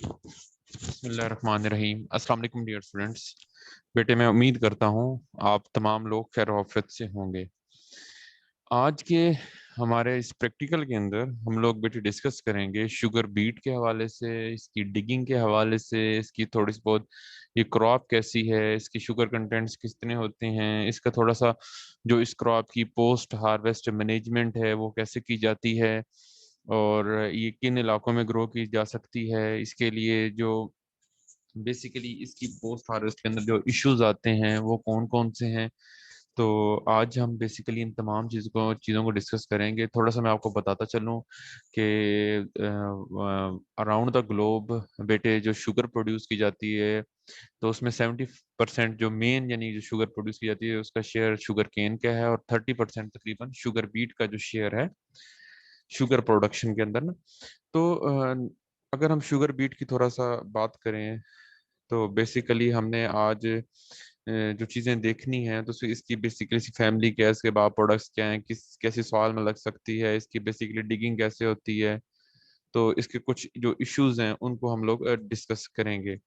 बिस्मिल्लाहिर्रहमानिर्रहीम। अस्सलाम वालेकुम डियर स्टूडेंट्स। बेटे मैं उम्मीद करता हूँ आप तमाम लोग खैर आफियत से होंगे। आज के हमारे इस प्रैक्टिकल के अंदर हम लोग बेटे डिस्कस करेंगे शुगर बीट के हवाले से, इसकी डिगिंग के हवाले से, इसकी थोड़ी सी बहुत ये क्रॉप कैसी है, इसकी शुगर कंटेंट्स कितने होते हैं, इसका थोड़ा सा जो इस क्रॉप की पोस्ट हार्वेस्ट मैनेजमेंट है वो कैसे की जाती है और ये किन इलाकों में ग्रो की जा सकती है। इसके लिए जो बेसिकली इसकी पोस्ट हार्वेस्ट के अंदर जो इश्यूज आते हैं वो कौन कौन से हैं। तो आज हम बेसिकली इन तमाम चीज़ों को डिस्कस करेंगे। थोड़ा सा मैं आपको बताता चलूँ कि अराउंड द ग्लोब बेटे जो शुगर प्रोड्यूस की जाती है तो उसमें 70% जो मेन यानी जो शुगर प्रोड्यूस की जाती है उसका शेयर शुगर केन का है और 30% तकरीबन शुगर बीट का जो शेयर है शुगर प्रोडक्शन के अंदर ना। तो अगर हम शुगर बीट की थोड़ा सा बात करें तो बेसिकली हमने आज जो चीज़ें देखनी हैं तो इसकी बेसिकली इसकी फैमिली क्या है, इसके बाद प्रोडक्ट्स क्या हैं, किस कैसी सॉइल में लग सकती है, इसकी बेसिकली डिगिंग कैसे होती है। तो इसके कुछ जो इश्यूज हैं उनको हम लोग डिस्कस करेंगे।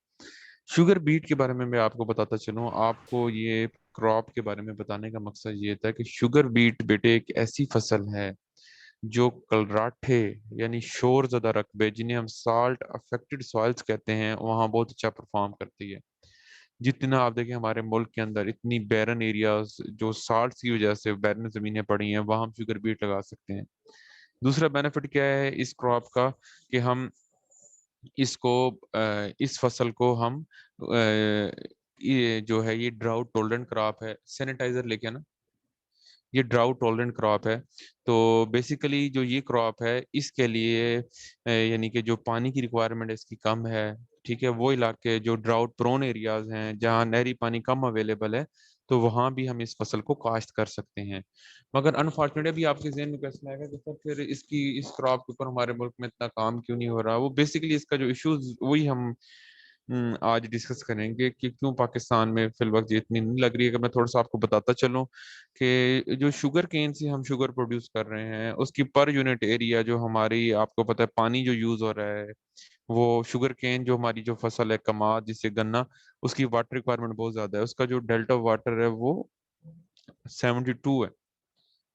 शुगर बीट के बारे में मैं आपको बताता चलूँ। आपको ये क्रॉप के बारे में बताने का मकसद ये था कि शुगर बीट बेटे एक ऐसी फसल है जो कलराठे यानी शोर ज़्यादा रकबे जिन्हें हम साल्ट अफेक्टेड सॉइल्स कहते हैं वहाँ बहुत अच्छा परफॉर्म करती है। जितना आप देखें हमारे मुल्क के अंदर इतनी बैरन एरियाज जो साल्ट की वजह से बैरन जमीनें पड़ी हैं वहाँ हम शुगर बीट लगा सकते हैं। दूसरा बेनिफिट क्या है इस क्रॉप का कि हम इसको इस फसल को हम ये जो है ये ड्राउट टोलरेंट क्रॉप है। सैनिटाइजर लेके आना। ये ड्राउट टॉलरेंट क्रॉप है। तो बेसिकली जो ये क्रॉप है इसके लिए यानी कि जो पानी की रिक्वायरमेंट है इसकी कम है। ठीक है, वो इलाके जो ड्राउट प्रोन एरियाज हैं जहाँ नहरी पानी कम अवेलेबल है तो वहाँ भी हम इस फसल को काश्त कर सकते हैं। मगर अनफॉर्चुनेटली अभी आपके जहन में क्वेश्चन आएगा कि सर फिर इसकी इस क्रॉप के ऊपर हमारे मुल्क में इतना काम क्यों नहीं हो रहा। वो बेसिकली इसका जो इश्यूज वही हम आज डिस्कस करेंगे कि क्यों पाकिस्तान में फिल वक्त ये इतनी नहीं लग रही है। अगर मैं थोड़ा सा आपको बताता चलूं कि जो शुगर केन से हम शुगर प्रोड्यूस कर रहे हैं उसकी पर यूनिट एरिया जो हमारी आपको पता है पानी जो यूज हो रहा है वो शुगर केन जो हमारी जो फसल है कमाद जिससे गन्ना उसकी वाटर रिक्वायरमेंट बहुत ज्यादा है। उसका जो डेल्टा वाटर है वो 72 है।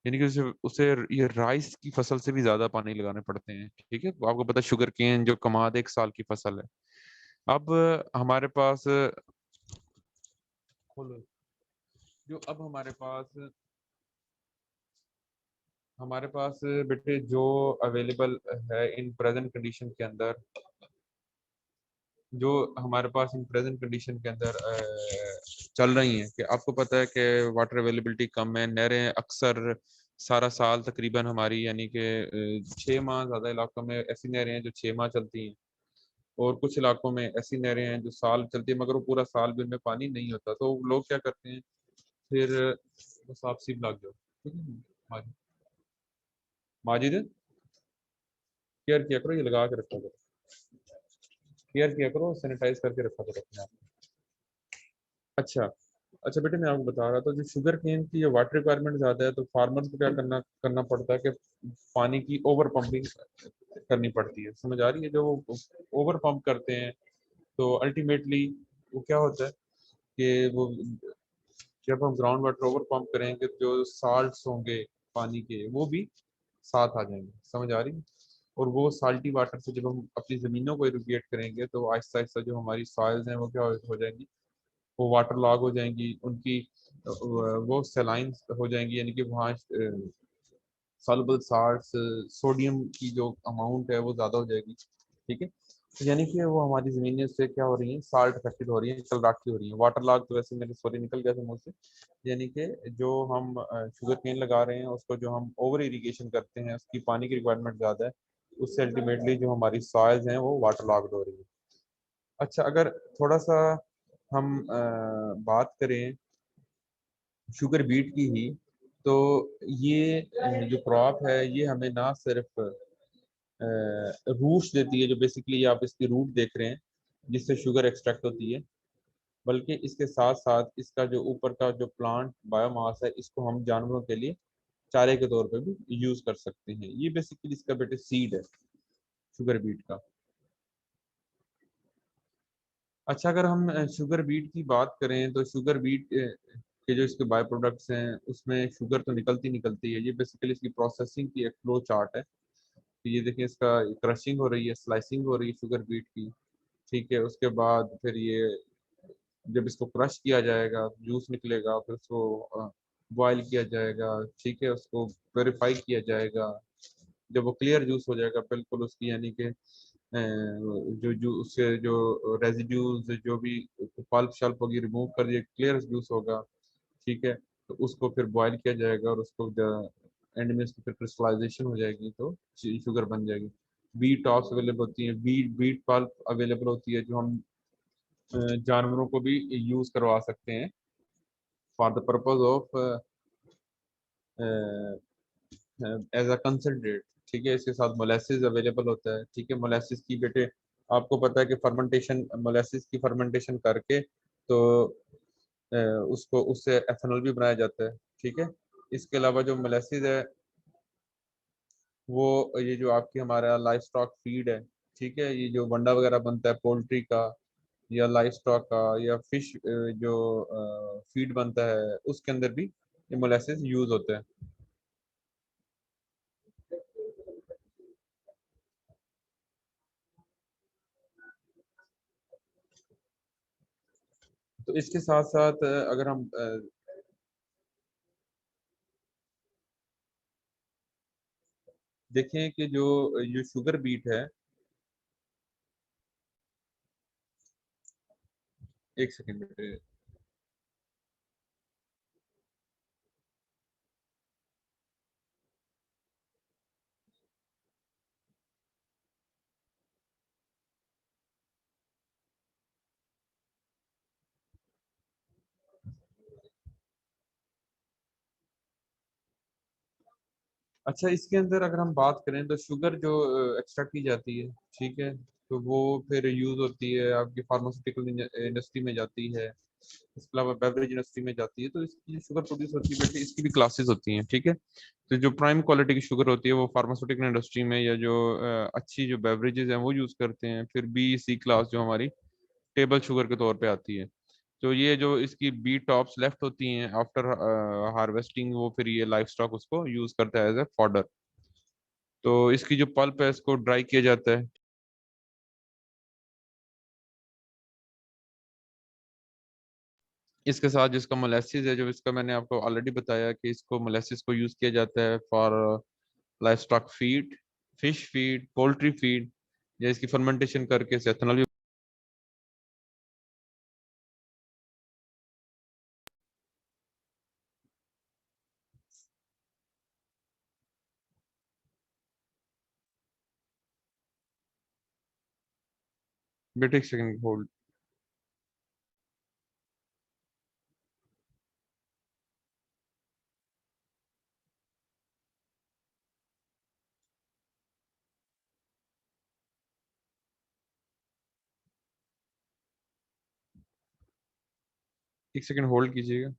यानी कि उसे उसे ये राइस की फसल से भी ज्यादा पानी लगाने पड़ते हैं। ठीक है, आपको पता है शुगर केन जो कमाद एक साल की फसल है। अब हमारे पास खोलो जो अब हमारे पास बेटे जो अवेलेबल है इन प्रेजेंट कंडीशन के अंदर जो हमारे पास इन प्रेजेंट कंडीशन के अंदर चल रही हैं कि आपको पता है कि वाटर अवेलेबिलिटी कम है। नहरें अक्सर सारा साल तकरीबन हमारी यानी कि 6 माह ज़्यादा इलाकों में ऐसी नहरें हैं जो 6 माह चलती हैं और कुछ इलाकों में ऐसी नहरें हैं जो साल चलती है मगर वो पूरा साल भी उनमें पानी नहीं होता। तो लोग क्या करते हैं फिर बस आप सिर्फ लग जाओ। ठीक है माजिद, माजिद केयर किया करो, ये लगा के रखा करो, केयर किया करो, सैनिटाइज करके रखा करो अपने आप। अच्छा अच्छा बेटे मैं आपको बता रहा था जो शुगर केन की जो वाटर रिक्वायरमेंट ज्यादा है तो फार्मर्स को क्या करना करना पड़ता है कि पानी की ओवर पंपिंग करनी पड़ती है। समझ आ रही है? जो वो ओवर पंप करते हैं तो अल्टीमेटली वो क्या होता है कि वो जब हम ग्राउंड वाटर ओवर पंप करेंगे जो साल्ट्स होंगे पानी के वो भी साथ आ जाएंगे। समझ आ रही है? और वो साल्टी वाटर से जब हम अपनी जमीनों को इरिगेट करेंगे तो आहिस्ता आहिस्ता जो हमारी सॉइल्स हैं वो क्या हो जाएंगी, वो वाटर लॉग हो जाएंगी, उनकी वो सेलाइन हो जाएंगी यानी कि वहाँ सॉल्युबल साल्ट्स सोडियम की जो अमाउंट है वो ज़्यादा हो जाएगी। ठीक है, तो यानी कि वो हमारी ज़मीनें से क्या हो रही हैं, साल्ट अफेक्टेड हो रही हैं, कलराखी हो रही हैं। वाटर लॉग तो वैसे मेरे सॉरी निकल गया था मुंह से। यानी कि जो हम शुगर केन लगा रहे हैं उसको जो हम ओवर इरिगेशन करते हैं उसकी पानी की रिक्वायरमेंट ज़्यादा है, उससे अल्टीमेटली जो हमारी सॉइल्स हैं वो वाटर लॉग्ड हो रही है। अच्छा अगर थोड़ा सा हम बात करें शुगर बीट की ही तो ये जो क्रॉप है ये हमें ना सिर्फ रूट्स देती है जो बेसिकली आप इसकी रूट देख रहे हैं जिससे शुगर एक्सट्रैक्ट होती है, बल्कि इसके साथ साथ इसका जो ऊपर का जो प्लांट बायोमास है इसको हम जानवरों के लिए चारे के तौर पे भी यूज कर सकते हैं। ये बेसिकली इसका बेटे सीड है शुगर बीट का। अच्छा, अगर हम शुगर बीट की बात करें तो शुगर बीट के जो इसके बाय प्रोडक्ट्स हैं उसमें शुगर तो निकलती है। ये बेसिकली इसकी प्रोसेसिंग की एक फ्लो चार्ट है। तो ये देखिए, इसका क्रशिंग हो रही है, स्लाइसिंग हो रही है शुगर बीट की। ठीक है, उसके बाद फिर ये जब इसको क्रश किया जाएगा, जूस निकलेगा, फिर उसको बॉयल किया जाएगा। ठीक है, उसको प्योरीफाई किया जाएगा। जब वो क्लियर जूस हो जाएगा बिल्कुल उसकी, यानी कि जो जो उससे जो रेजिड्यूज जो भी पल्प शल्प होगी रिमूव कर दिए, क्लियर जूस होगा। ठीक है, तो उसको फिर बॉयल किया जाएगा और उसको एंड में इसकी फिर क्रिस्टलाइजेशन हो जाएगी तो शुगर बन जाएगी। बीट टॉप्स अवेलेबल होती हैं, बीट बीट पल्प अवेलेबल होती है, जो हम जानवरों को भी यूज करवा सकते हैं for the purpose of as a concentrate. ठीक है, इसके साथ मोलेसिस अवेलेबल होता है। ठीक है, मोलेसिस की बेटे आपको पता है कि फर्मेंटेशन, मोलेसिस की फर्मेंटेशन करके तो उसको उससे एथेनॉल भी बनाया जाता है। ठीक है, इसके अलावा जो मोलेसिस है वो ये जो आपकी हमारा लाइफ स्टॉक फीड है। ठीक है, ये जो वंडा वगैरह बनता है पोल्ट्री का या लाइफ स्टॉक का या फिश जो फीड बनता है उसके अंदर भी ये मोलेसिस यूज होते हैं। तो इसके साथ साथ अगर हम देखें कि जो जो शुगर बीट है, एक सेकेंड बेटे, अच्छा इसके अंदर अगर हम बात करें तो शुगर जो एक्सट्रैक्ट की जाती है, ठीक है, तो वो फिर यूज होती है आपकी फार्मास्यूटिकल इंडस्ट्री में जाती है। इसके अलावा बेवरेज इंडस्ट्री में जाती है। तो इसकी जो शुगर प्रोड्यूस होती है बेटे, इसकी भी क्लासेस होती हैं। ठीक है, तो जो प्राइम क्वालिटी की शुगर होती है वो फार्मास्यूटिकल इंडस्ट्री में, या जो अच्छी जो बेवरेजेस हैं वो यूज करते हैं। फिर बी सी क्लास जो हमारी टेबल शुगर के तौर पे आती है। तो ये जो इसकी बी टॉप्स लेफ्ट होती हैं आफ्टर हार्वेस्टिंग, वो फिर ये लाइफ स्टॉक उसको यूज करता है एज ए फॉडर। तो इसकी जो पल्प है इसको ड्राई किया जाता है। इसके साथ जिसका मोलेसिस है, जो इसका मैंने आपको ऑलरेडी बताया कि इसको मोलेसिस को यूज किया जाता है for life stock feed, fish feed, poultry feed, या इसकी फर्मेंटेशन करके इसे एथेनॉल भी। बेटे एक सेकंड होल्ड, एक सेकंड होल्ड कीजिएगा।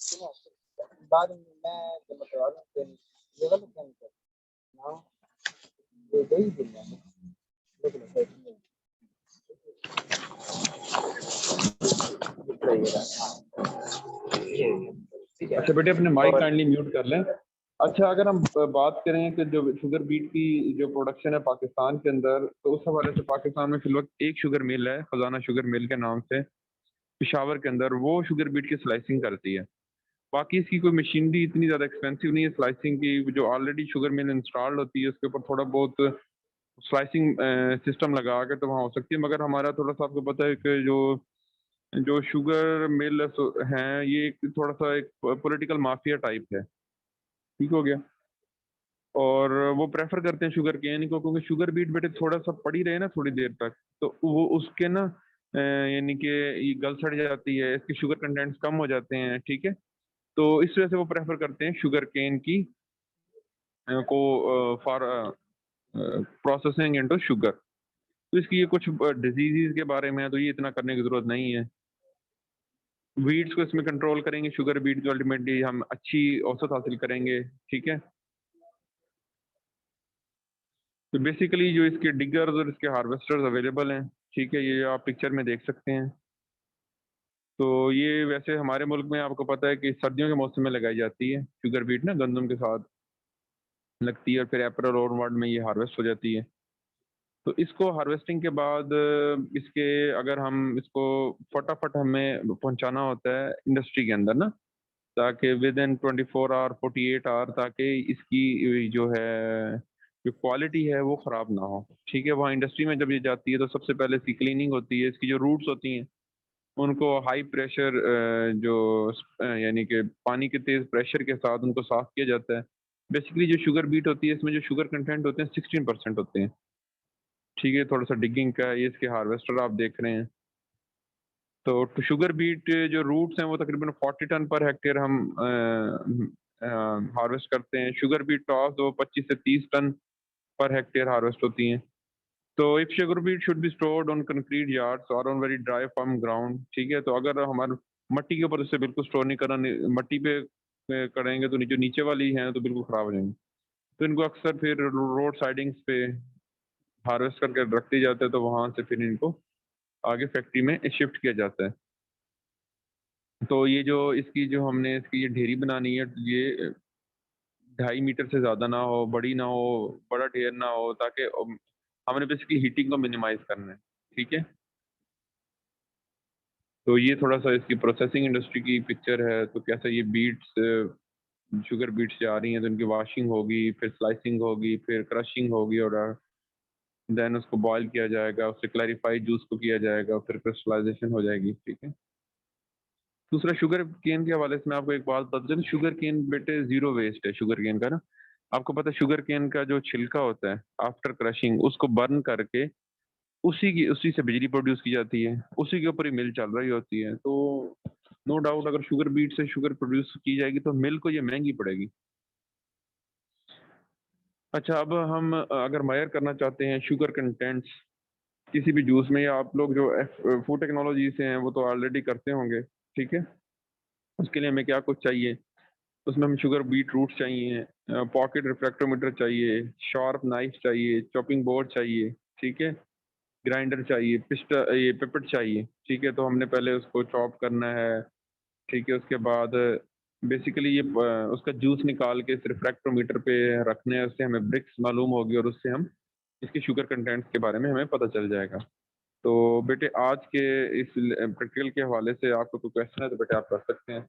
बाद में मैं जब करवा दूं फिर ये वाला क्या कर ना ये दे ही देना अच्छा बेटे अपने माइक काइंडली म्यूट कर लें। अच्छा अगर हम बात करें कि जो शुगर बीट की जो प्रोडक्शन है पाकिस्तान के अंदर, तो उस हवाले से पाकिस्तान में फिलवक्त एक शुगर मिल है खजाना शुगर मिल के नाम से पेशावर के अंदर, वो शुगर बीट की स्लाइसिंग करती है। बाकी इसकी कोई मशीनरी इतनी ज़्यादा एक्सपेंसिव नहीं है स्लाइसिंग की। जो ऑलरेडी शुगर मिल इंस्टॉल्ड होती है उसके ऊपर थोड़ा बहुत स्लाइसिंग सिस्टम लगा के तो वहाँ हो सकती है, मगर हमारा थोड़ा सा आपको पता है कि जो जो शुगर मिल हैं ये थोड़ा सा एक पॉलिटिकल माफिया टाइप है, ठीक हो गया। और वो प्रेफर करते हैं शुगर केन को, क्योंकि शुगर बीट बेटे थोड़ा सा पड़ी रहे ना थोड़ी देर तक, तो वो उसके ना यानी कि ये गल सड़ जाती है, इसके शुगर कंटेंट्स कम हो जाते हैं, ठीक है। तो इस वजह से वो प्रेफर करते हैं शुगर केन की को फॉर प्रोसेसिंग इनटू शुगर। तो इसकी ये कुछ डिजीज़ के बारे में है, तो ये इतना करने की ज़रूरत नहीं है। वीड्स को इसमें कंट्रोल करेंगे शुगर बीट को, अल्टीमेटली हम अच्छी औसत हासिल करेंगे, ठीक है। तो बेसिकली जो इसके डिगर्स और इसके हार्वेस्टर्स अवेलेबल हैं, ठीक है, ये आप पिक्चर में देख सकते हैं। तो ये वैसे हमारे मुल्क में आपको पता है कि सर्दियों के मौसम में लगाई जाती है शुगर बीट ना, गंदम के साथ लगती है और फिर अप्रैल और मार्च में ये हार्वेस्ट हो जाती है। तो इसको हार्वेस्टिंग के बाद इसके अगर हम इसको फटाफट हमें पहुंचाना होता है इंडस्ट्री के अंदर ना, ताकि विद इन 24 आवर 48 आवर, ताकि इसकी जो है जो क्वालिटी है वो ख़राब ना हो, ठीक है। वहाँ इंडस्ट्री में जब ये जाती है तो सबसे पहले इसकी क्लीनिंग होती है, इसकी जो रूट्स होती हैं उनको हाई प्रेशर जो यानी कि पानी के तेज़ प्रेशर के साथ उनको साफ़ किया जाता है। बेसिकली जो शुगर बीट होती है इसमें जो शुगर कंटेंट होते हैं 16% होते हैं, ठीक है। थोड़ा सा डिगिंग का ये इसके हार्वेस्टर आप देख रहे हैं। तो शुगर बीट जो रूट्स हैं वो तकरीबन 40 टन पर हेक्टेयर हम हार्वेस्ट करते हैं। शुगर बीट टॉस वो 25 से 30 टन पर हेक्टेयर हार्वेस्ट होती हैं। तो if sugar beet should be stored on concrete yards और on very dry firm ground, ठीक है। तो अगर हमारे मट्टी के ऊपर उसे बिल्कुल स्टोर नहीं करना, मट्टी पे करेंगे तो जो नीचे वाली हैं तो बिल्कुल ख़राब हो जाएंगी। तो इनको अक्सर फिर रोड साइडिंग्स पे हार्वेस्ट करके रख दिए जाते हैं, तो वहाँ से फिर इनको आगे फैक्ट्री में शिफ्ट किया जाता है। तो ये जो इसकी जो हमने इसकी ये ढेरी बनानी है, तो ये 2.5 मीटर से ज़्यादा ना हो, बड़ी ना हो, बड़ा ढेर ना हो, ताकि हमने बेसिकली हीटिंग को मिनिमाइज करना है, ठीक है। तो ये थोड़ा सा इसकी प्रोसेसिंग इंडस्ट्री की पिक्चर है। तो कैसे ये बीट्स शुगर बीट्स जा रही हैं, तो इनकी वॉशिंग होगी, फिर स्लाइसिंग होगी, फिर क्रशिंग होगी, और देन उसको बॉयल किया जाएगा, उससे क्लैरिफाइड जूस को किया जाएगा, फिर क्रिस्टलाइजेशन हो जाएगी, ठीक है। दूसरा शुगर केन के हवाले से मैं आपको एक बात बता दूं, शुगर केन बेटे जीरो वेस्ट है शुगर केन का ना। आपको पता है शुगर केन का जो छिलका होता है आफ्टर क्रशिंग उसको बर्न करके उसी से बिजली प्रोड्यूस की जाती है, उसी के ऊपर ही मिल चल रही होती है। तो नो डाउट अगर शुगर बीट से शुगर प्रोड्यूस की जाएगी तो मिल को ये महंगी पड़ेगी। अच्छा अब हम अगर मेजर करना चाहते हैं शुगर कंटेंट्स किसी भी जूस में, या आप लोग जो फूड टेक्नोलॉजी से हैं वो तो ऑलरेडी करते होंगे, ठीक है। उसके लिए हमें क्या कुछ चाहिए, उसमें हमें शुगर बीट रूट चाहिए, पॉकेट रिफ्रैक्टोमीटर चाहिए, शार्प नाइफ चाहिए, चॉपिंग बोर्ड चाहिए, ठीक है, ग्राइंडर चाहिए, ये पिपेट चाहिए, ठीक है। तो हमने पहले उसको चॉप करना है, ठीक है। उसके बाद बेसिकली ये उसका जूस निकाल के इस रिफ्रैक्टोमीटर पे रखने हैं, उससे हमें ब्रिक्स मालूम होगी और उससे हम इसके शुगर कंटेंट्स के बारे में हमें पता चल जाएगा। तो बेटे आज के इस प्रैक्टिकल के हवाले से आपको कोई क्वेश्चन है तो बेटे आप कर सकते हैं।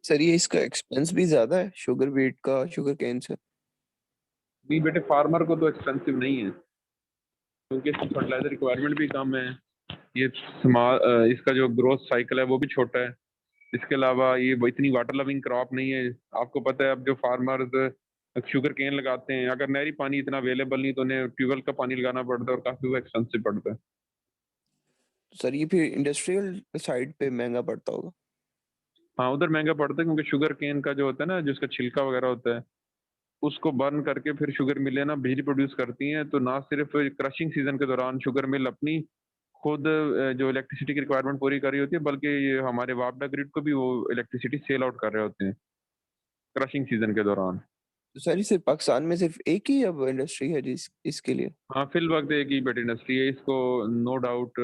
सर ये इसका एक्सपेंस भी ज्यादा है शुगर बीट का शुगर केन से? नहीं बेटे फार्मर को तो एक्सपेंसिव नहीं है, क्योंकि इसकी फर्टिलाइजर रिक्वायरमेंट भी कम है। ये इसका जो ग्रोथ साइकिल है वो भी छोटा है। इसके अलावा ये इतनी वाटर लविंग क्रॉप नहीं है। आपको पता है अब जो फार्मर्स शुगर केन लगाते हैं, अगर नहरी पानी इतना अवेलेबल नहीं तो उन्हें ट्यूबवेल का पानी लगाना पड़ता है और काफी वो एक्सपेंसिव पड़ता है। सर ये फिर इंडस्ट्रियल साइड पे महंगा पड़ता होगा? हाँ उधर महंगा पड़ता है, क्योंकि शुगर केन का जो होता है ना, जो उसका छिलका वगैरह होता है उसको बर्न करके फिर शुगर मिलें ना बिजली प्रोड्यूस करती हैं, तो ना सिर्फ क्रशिंग सीजन के दौरान शुगर मिल अपनी खुद जो इलेक्ट्रिसिटी की रिक्वायरमेंट पूरी कर रही होती है, बल्कि ये हमारे वापडा ग्रिड को भी वो इलेक्ट्रिसिटी सेल आउट कर रहे होते हैं क्रशिंग सीजन के दौरान। तो सर ये सिर्फ पाकिस्तान में सिर्फ एक ही अब इंडस्ट्री है जिस इसके लिए? हाँ, फिल वक्त एक ही बेट इंडस्ट्री है, इसको नो डाउट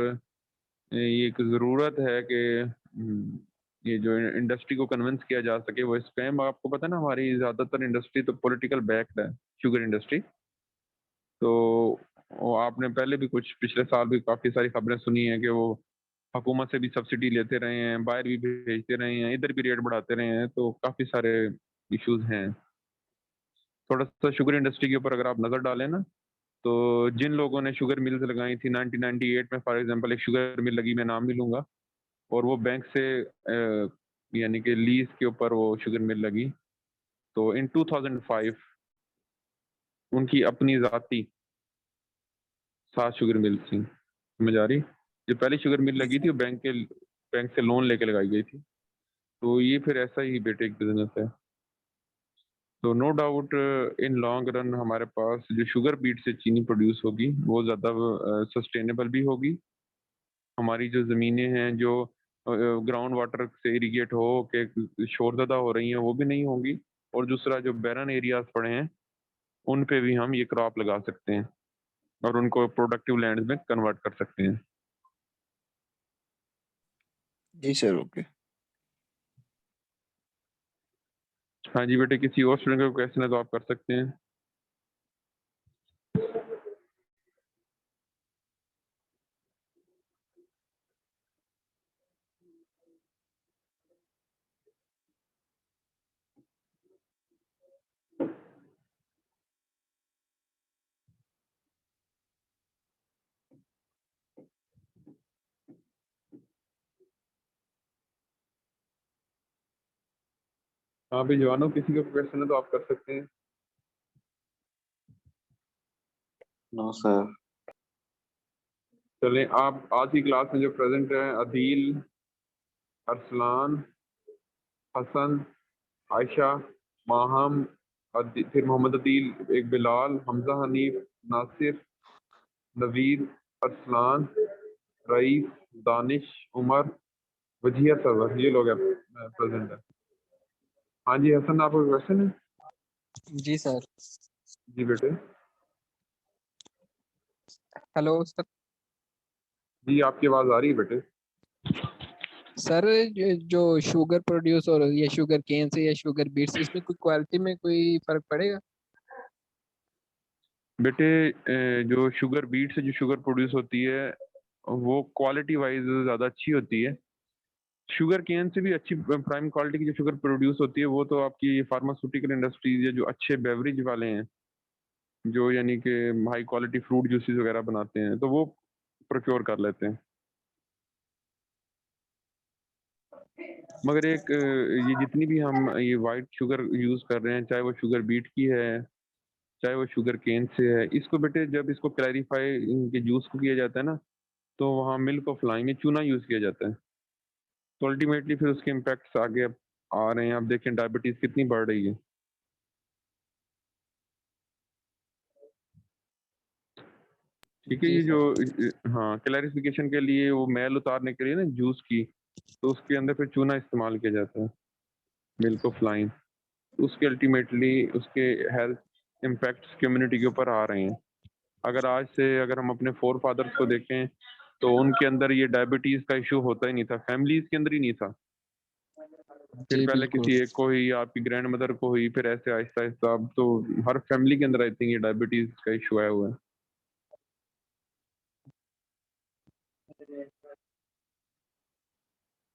ये एक ज़रूरत है कि ये जो इंडस्ट्री को कन्विंस किया जा सके वो इस टाइम। आपको पता है ना, हमारी ज़्यादातर इंडस्ट्री तो पॉलिटिकल बैक्ड है, शुगर इंडस्ट्री। तो वो आपने पहले भी कुछ पिछले साल भी काफ़ी सारी खबरें सुनी हैं कि वो हुकूमत से भी सब्सिडी लेते रहे हैं, बाहर भी भेजते रहे हैं, इधर भी रेट बढ़ाते रहे हैं, तो काफ़ी सारे इश्यूज हैं। थोड़ा सा शुगर इंडस्ट्री के ऊपर अगर आप नज़र डालें ना, तो जिन लोगों ने शुगर मिल्स लगाई थी 1998 में, फॉर एग्जांपल एक शुगर मिल लगी, मैं नाम नहीं लूँगा, और वो बैंक से यानी कि लीज के ऊपर वो शुगर मिल लगी, तो इन 2005 उनकी अपनी ज़ाती 7 शुगर मिल्स थी। समझ आ रही? जो पहली शुगर मिल लगी थी वो बैंक से लोन लेके लगाई गई थी। तो ये फिर ऐसा ही बेटे एक बिजनेस है। तो no doubt in long run हमारे पास जो शुगर बीट से चीनी प्रोड्यूस होगी वो ज़्यादा सस्टेनेबल भी होगी। हमारी जो ज़मीनें हैं जो ग्राउंड वाटर से इरिगेट हो के शोरज़दा हो रही हैं वो भी नहीं होंगी, और दूसरा जो बैरन एरियाज पड़े हैं उन पे भी हम ये क्रॉप लगा सकते हैं और उनको प्रोडक्टिव लैंड में कन्वर्ट कर सकते हैं। जी सर, ओके। हाँ जी बेटे, किसी और स्टूडेंट का क्वेश्चन है तो आप कर सकते हैं। हाँ भी जवानों, किसी का क्वेश्चन है तो आप कर सकते हैं। No sir. चलें, आप आज की क्लास में जो प्रेजेंट है, अदील, अरसलान, हसन, आयशा, माहम, फिर मोहम्मद अदील, एक बिलाल, हमजा हनीफ, नासिर, नवीद, अरसलान, रईस, दानिश, उमर, वजिया सरवर, ये लोग प्रेजेंट है। हाँ जी हसन, आपका क्वेश्चन है? जी सर। जी बेटे। Hello sir. जी आपकी आवाज़ आ रही है बेटे। सर जो शुगर प्रोड्यूस और ये शुगर केन से या शुगर बीट से, इसमें कोई क्वालिटी में कोई फर्क पड़ेगा? बेटे जो शुगर बीट से जो शुगर प्रोड्यूस होती है वो क्वालिटी वाइज ज़्यादा अच्छी होती है। शुगर केन से भी अच्छी प्राइम क्वालिटी की जो शुगर प्रोड्यूस होती है वो तो आपकी फार्मास्यूटिकल इंडस्ट्रीज या जो अच्छे बेवरेज वाले हैं, जो यानी कि हाई क्वालिटी फ्रूट जूसेस वगैरह बनाते हैं, तो वो प्रोक्योर कर लेते हैं। मगर एक ये जितनी भी हम ये वाइट शुगर यूज़ कर रहे हैं, चाहे वो शुगर बीट की है, चाहे वो शुगर केन से है, इसको बेटे जब इसको क्लैरिफाई इनके जूस को किया जाता है ना, तो वहाँ मिल्क ऑफ लाइन में चूना यूज़ किया जाता है। तो अल्टीमेटली फिर उसके इम्पैक्ट्स आगे अब आ रहे हैं। आप देखें डायबिटीज़ कितनी बढ़ रही है। ठीक है, जी ये जो सर। हाँ, क्लैरिफिकेशन के लिए वो मैल उतारने के लिए ना जूस की, तो उसके अंदर फिर चूना इस्तेमाल किया जाता है, मिल्क ऑफ लाइन। उसके अल्टीमेटली उसके हेल्थ इम्पैक्ट्स कम्युनिटी के ऊपर आ रहे हैं। अगर आज से अगर हम अपने फोर फादर्स को देखें तो उनके अंदर ये डायबिटीज़ का इशू होता ही नहीं था, फैमिलीज के अंदर ही नहीं था। फिर जी पहले बिल्कुल। किसी एक को हुई, आपकी ग्रैंड मदर को हुई, फिर ऐसे आहिस्ता आहिस्ता अब तो हर फैमिली के अंदर आई थिंक ये डायबिटीज़ का इशू आया हुआ है।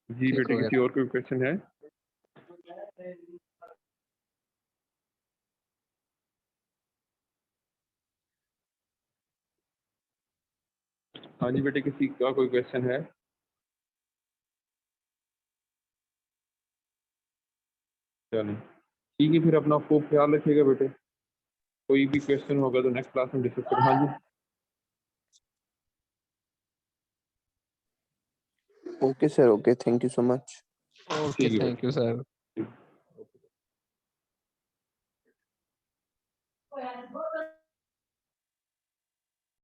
जी ठीक बेटे, हो गया। किसी और कोई क्वेश्चन है? हाँ जी बेटे, किसी का कोई क्वेश्चन है? चलें, ठीक है, फिर अपना खूब ख्याल रखिएगा बेटे। कोई भी क्वेश्चन होगा तो नेक्स्ट क्लास में डिस्कस करें। हाँ जी। Okay sir, okay, thank you so much. Okay, ठीक है थैंक यू सर। बेटे। sir.